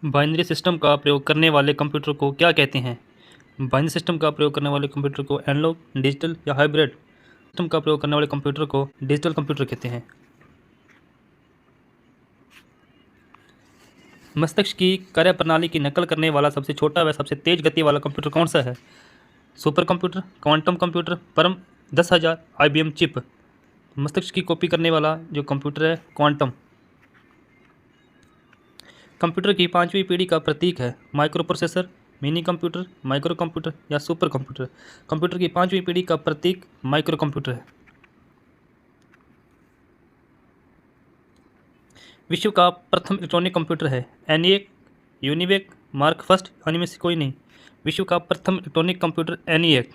Binary system का प्रयोग करने वाले कंप्यूटर को क्या कहते हैं? बाइनरी सिस्टम का प्रयोग करने वाले कंप्यूटर को एनालॉग, डिजिटल या हाइब्रिड सिस्टम का प्रयोग करने वाले कंप्यूटर को डिजिटल कंप्यूटर कहते हैं। मस्तिष्क की कार्यप्रणाली की नकल करने वाला सबसे छोटा व सबसे तेज गति वाला कंप्यूटर कौन सा है? सुपर कंप्यूटर, क्वांटम कंप्यूटर, परम 10,000, IBM चिप। मस्तिष्क की कॉपी करने वाला जो कंप्यूटर है क्वांटम। कंप्यूटर की पांचवी पीढ़ी का प्रतीक है micro processor, mini computer, micro computer या सुपर कंप्यूटर। कंप्यूटर की पांचवी पीढ़ी का प्रतीक माइक्रो कंप्यूटर है। विश्व का प्रथम इलेक्ट्रॉनिक कंप्यूटर है ENIAC, यूनिवेक, मार्क फर्स्ट, यानी में से कोई नहीं। विश्व का प्रथम electronic computer ENIAC।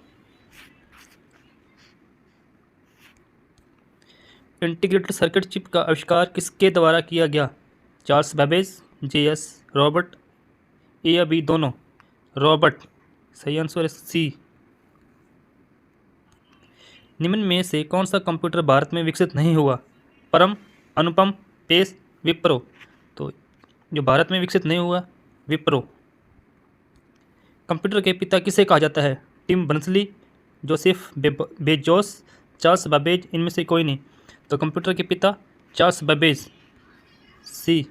Integrated circuit chip का आविष्कार किसके द्वारा किया गया? चार्ल्स बेबेज, JS रॉबर्ट, ए या बी दोनों? रॉबर्ट। सही आंसर है सी। निम्न में से कौन सा कंप्यूटर भारत में विकसित नहीं हुआ? परम, अनुपम, पेस, विप्रो। तो जो भारत में विकसित नहीं हुआ विप्रो। कंप्यूटर के पिता किसे कहा जाता है? Tim Berners-Lee, Joseph Bezos, Charles Babbage, इनमें से कोई नहीं। तो कंप्यूटर के पिता चार्ल्स बेबेज, सी।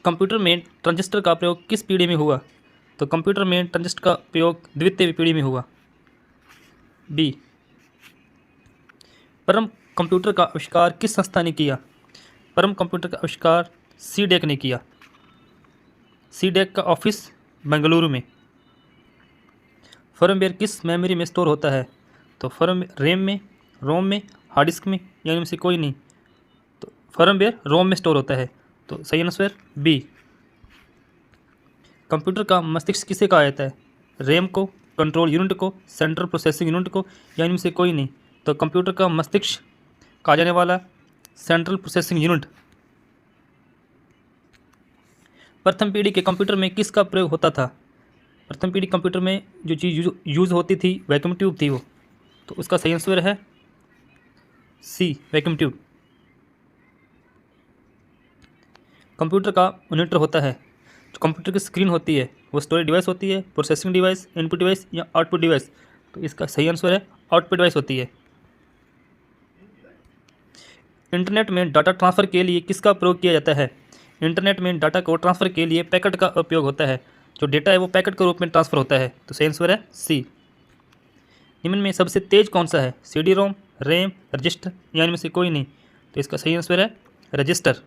कंप्यूटर में ट्रांजिस्टर का प्रयोग किस पीढ़ी में हुआ? तो कंप्यूटर में ट्रांजिस्टर का प्रयोग द्वितीय पीढ़ी में हुआ, बी। परम कंप्यूटर का आविष्कार किस संस्था ने किया? परम कंप्यूटर का आविष्कार CDEC ने किया। CDEC का ऑफिस बेंगलुरु में। फर्मवेयर किस मेमोरी में स्टोर होता है? तो रैम में, रोम में, हार्ड डिस्क में, या इनमें से कोई नहीं। तो फर्मवेयर रोम में स्टोर होता है। तो सही आंसर बी। कंप्यूटर का मस्तिष्क किसे कहा जाता है? रैम को, कंट्रोल यूनिट को, सेंट्रल प्रोसेसिंग यूनिट को, या इनमें से कोई नहीं। तो कंप्यूटर का मस्तिष्क कहा जाने वाला सेंट्रल प्रोसेसिंग यूनिट। प्रथम पीढ़ी के कंप्यूटर में किसका प्रयोग होता था? प्रथम पीढ़ी कंप्यूटर में जो चीज़ यूज़ होती थी वैक्यूम ट्यूब थी वो। तो उसका सही आंसर है सी, वैक्यूम ट्यूब। कंप्यूटर का मॉनिटर होता है, जो कंप्यूटर की स्क्रीन होती है वो स्टोरेज डिवाइस होती है, प्रोसेसिंग डिवाइस, इनपुट डिवाइस या आउटपुट डिवाइस? तो इसका सही आंसर है आउटपुट डिवाइस होती है। इंटरनेट में डाटा ट्रांसफ़र के लिए किसका प्रयोग किया जाता है? इंटरनेट में डाटा को ट्रांसफ़र के लिए पैकेट का उपयोग होता है। जो डेटा है वो पैकेट के रूप में ट्रांसफ़र होता है। तो सही आंसर है सी। निम्न में सबसे तेज कौन सा है? CD-ROM, रैम, रजिस्टर, या इनमें से कोई नहीं। तो इसका सही आंसर है रजिस्टर।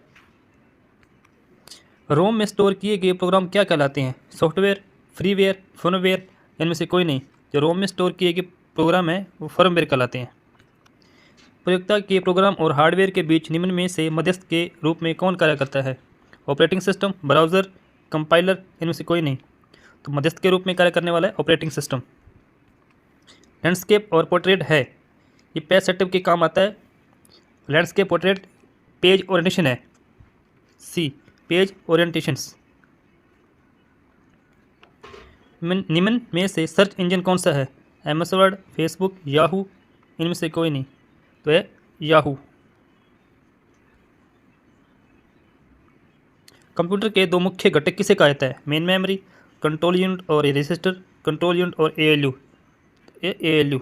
रोम में स्टोर किए गए प्रोग्राम क्या कहलाते हैं? सॉफ्टवेयर, फ्रीवेयर, फर्मवेयर, इनमें से कोई नहीं। जो रोम में स्टोर किए गए प्रोग्राम है वो फर्मवेयर कहलाते हैं। प्रयोक्ता के प्रोग्राम और हार्डवेयर के बीच निम्न में से मध्यस्थ के रूप में कौन कार्य करता है? ऑपरेटिंग सिस्टम, ब्राउज़र, कंपाइलर, इनमें से कोई नहीं। तो मध्यस्थ के रूप में कार्य करने वाला है ऑपरेटिंग सिस्टम। लैंडस्केप और पोर्ट्रेट है, ये पेज सेटअप के काम आता है। लैंडस्केप पोर्ट्रेट पेज ओरिएंटेशन है, सी, पेज ओरिएंटेशंस। निम्न में से सर्च इंजन कौन सा है? MS वर्ड, फेसबुक, याहू, इनमें से कोई नहीं। तो है याहू। कंप्यूटर के दो मुख्य घटक किसे कहा जाता है? मेन मेमोरी, कंट्रोल यूनिट और रजिस्टर, कंट्रोल यूनिट और ALU। ALU।